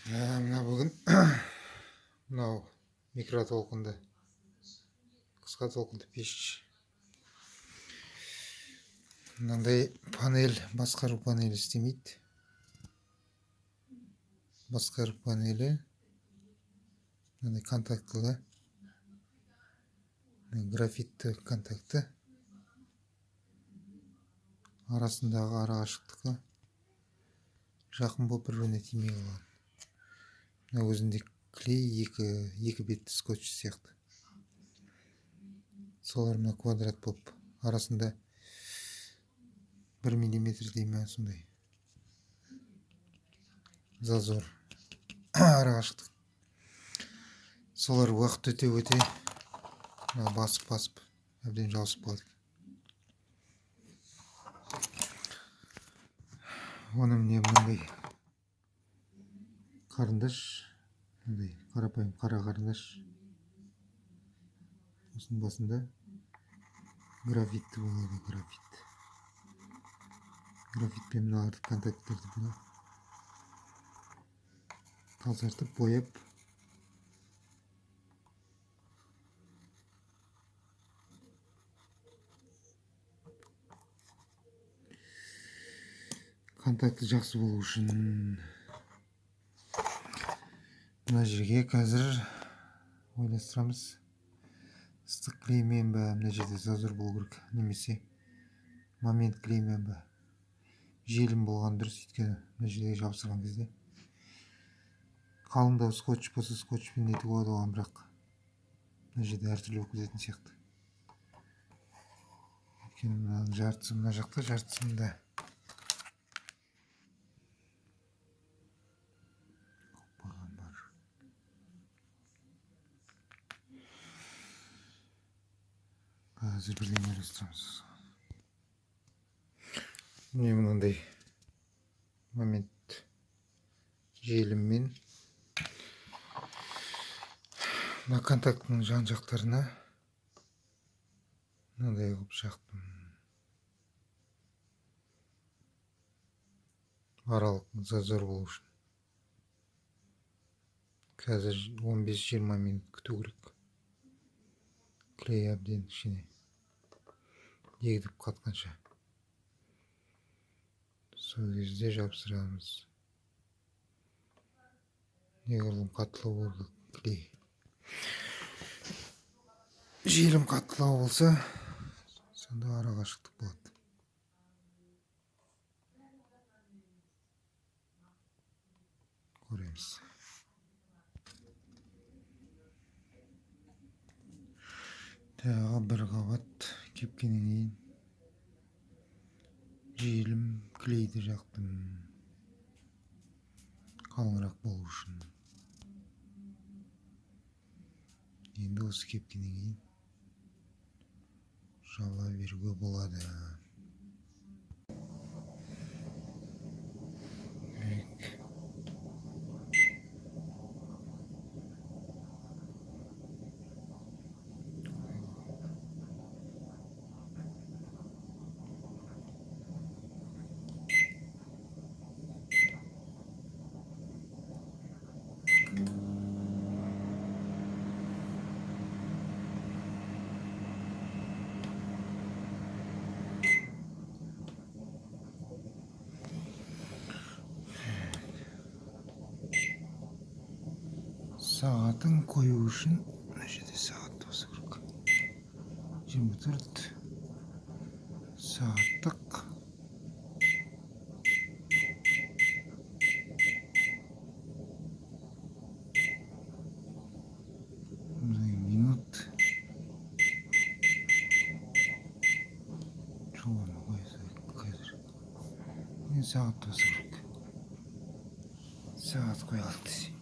мына бүгін мынау микротолқынды қысқа толқынды пеш мынандай панель, басқару панелі істемейді. Басқару панелі мынандай контактілі графитті контакты, арасындағы арақашықтығы жақын болып бір-біріне тимей қалған. Мына өзінде клей екі бетті скотч сияқты. Солар мына квадрат болып арасында 1 миллиметр дей ме сондай зазор арақашықтық. Солар уақыт өте басып әбден жабысып қалады. Оны міне мынандай қарындаш, мындай қарапайым қара қарындаш. Осының басында графитті болады, графитпен мына контактілерді бұны тазартып бояп контакты жақсы болу үшін мына жерге қазір ойластырамыз. Ыстық клеймен бе, мына жерде зазор болу керек, немесе момент клеймен бе. Желім болған дұрыс, өйткені мына жерге жабыстырған кезде қалыңдау скотч болса скотчпен нетіп болады оған, бірақ мына жерде әртүрлі болып кететін сияқты. Өйткені мынаның жартысы мына жақта, жартысы мында. Қазір бірдеңе ойластырамыз. Міне мынандай момент желіммен мына контактының жан жақтарына мынандай қылып жақтым. Аралық зазор болу үшін. Қазір 15-20 минут күту керек. Клей әбден ішіне егдіп қатқанша. Сол кезде жабыстырамыз. Неғұрлым қаттылау болу клей. Желім қаттылау болса, сонда арақашықтық болады. Көреміз. Тағы бір қабат кепкеннен кейін желім клейді жақтым, қалыңырақ болу үшін. Енді осы кепкеннен кейін жала беруге болады. Сағатын қою үшін мына жерде сағат болса керек. 24 сағаттық. Минут. Жоғаны қойса қазір. Сағат болса керек. Сағат қоялық десе.